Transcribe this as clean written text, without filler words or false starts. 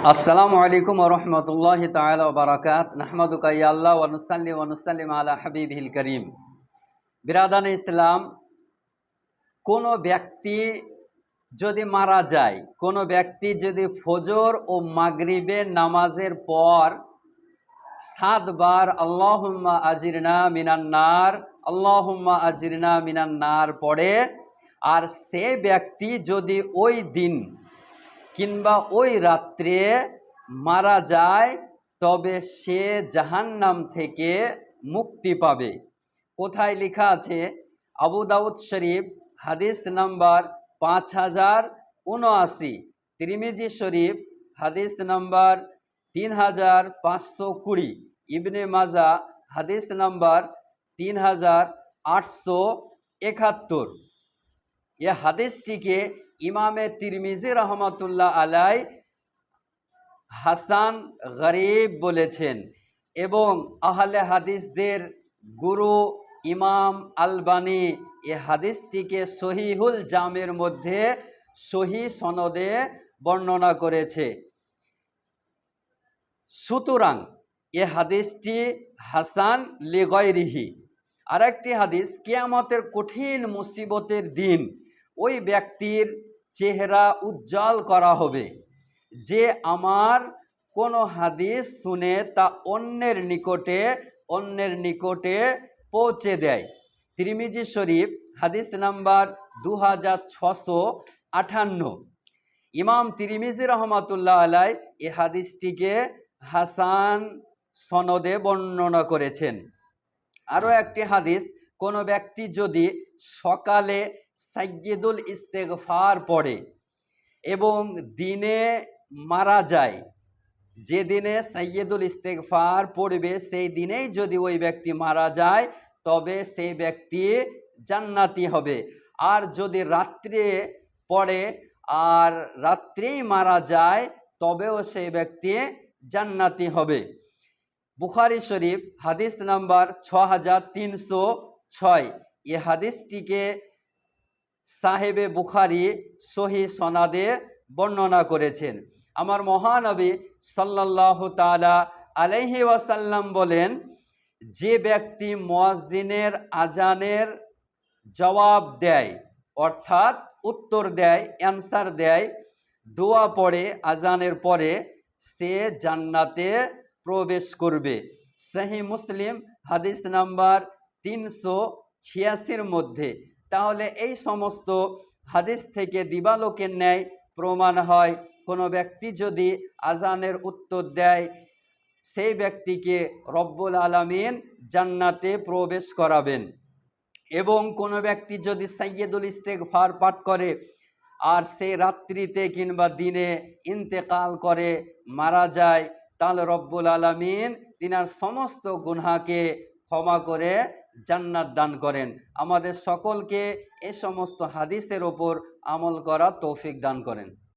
আসসালামু আলাইকুম ওয়া রাহমাতুল্লাহি তাআলা ওয়া বারাকাতুহু নাহমাদুকা ইয়া আল্লাহ ওয়া নুসাল্লি আলা হাবিবিল কারীম। বিরাদানে ইসলাম, কোনো ব্যক্তি যদি মারা যায়, কোনো ব্যক্তি যদি ফজর ও মাগরিবের নামাজের পর ৭ বার আল্লাহুম্মা আজিরনা মিনান নার, আল্লাহুম্মা আজিরনা মিনান নার পড়ে, আর সে ব্যক্তি যদি ওই দিন কিংবা ওই রাত্রে মারা যায়, তবে সে জাহান্নাম থেকে মুক্তি পাবে। কোথায় লেখা আছে? আবু দাউদ শরীফ হাদিস নাম্বার 5079, তিরমিজি শরীফ হাদিস নাম্বার 3520, ইবনে মাজা হাদিস নাম্বার 3871। এ হাদিসটিকে ইমামে তিরমিজি রহমতুল্লাহ আলাই হাসান গরিব বলেছেন, এবং আহলে হাদিসদের গুরু ইমাম আলবানী এ হাদিসটিকে সহিহুল জামের মধ্যে সহি সনদে বর্ণনা করেছে। সুতরাং এ হাদিসটি হাসান লিগাইরিহি। আরেকটি হাদিস, কিয়ামতের কঠিন মুসিবতের দিন ওই ব্যক্তির চেহারা উজ্জ্বল করা হবে যে আমার কোনো হাদিস শুনে তা অন্যের নিকটে পৌঁছে দেয়। তিরমিজি শরীফ হাদিস নাম্বার 2658। ইমাম তিরমিজি রহমাতুল্লাহ আলাই এ হাদিসটিকে হাসান সনদে বর্ণনা করেছেন। আরও একটি হাদিস, কোনো ব্যক্তি যদি সকালে সাইয়্যিদুল ইস্তেগফার পড়ে এবং দিনে মারা যায়, যে দিনে সাইয়্যিদুল ইস্তেগফার পড়বে সেই দিনেই যদি ওই ব্যক্তি মারা যায়, তবে সেই ব্যক্তি জান্নাতি হবে। আর যদি রাত্রে পড়ে আর রাত্রেই মারা যায়, তবেও সেই ব্যক্তি জান্নাতি হবে। বুখারী শরীফ হাদিস নাম্বার 6306, এ হাদিসটিকে সাহেবে বুখারী সহি সনদে বর্ণনা করেছেন। আমার মহানবী সাল্লাল্লাহু তাআলা আলাইহি ওয়াসাল্লাম বলেন, যে ব্যক্তি মুয়াজ্জিনের আজানের জবাব দেয়, অর্থাৎ উত্তর দেয়, অ্যান্সার দেয়, দোয়া পড়ে আজানের পরে, সে জান্নাতে প্রবেশ করবে। সহিহ মুসলিম হাদিস নাম্বার 386 মধ্যে। তাহলে এই সমস্ত হাদিস থেকে দিবালোকের ন্যায় প্রমাণ হয়, কোনো ব্যক্তি যদি আজানের উত্তর দেয়, সেই ব্যক্তিকে রব্বুল আলামিন জান্নাতে প্রবেশ করাবেন। এবং কোনো ব্যক্তি যদি সাইয়্যিদুল ইস্তেগফার পাঠ করে আর সে রাত্রিতে কিংবা দিনে ইন্তেকাল করে মারা যায়, তাহলে রব্বুল আলামিন তিনার সমস্ত গুনাহকে ক্ষমা করে জান্নাত দান করেন। আমাদের সকলকে এই সমস্ত হাদিসের ওপর আমল করা তৌফিক দান করেন।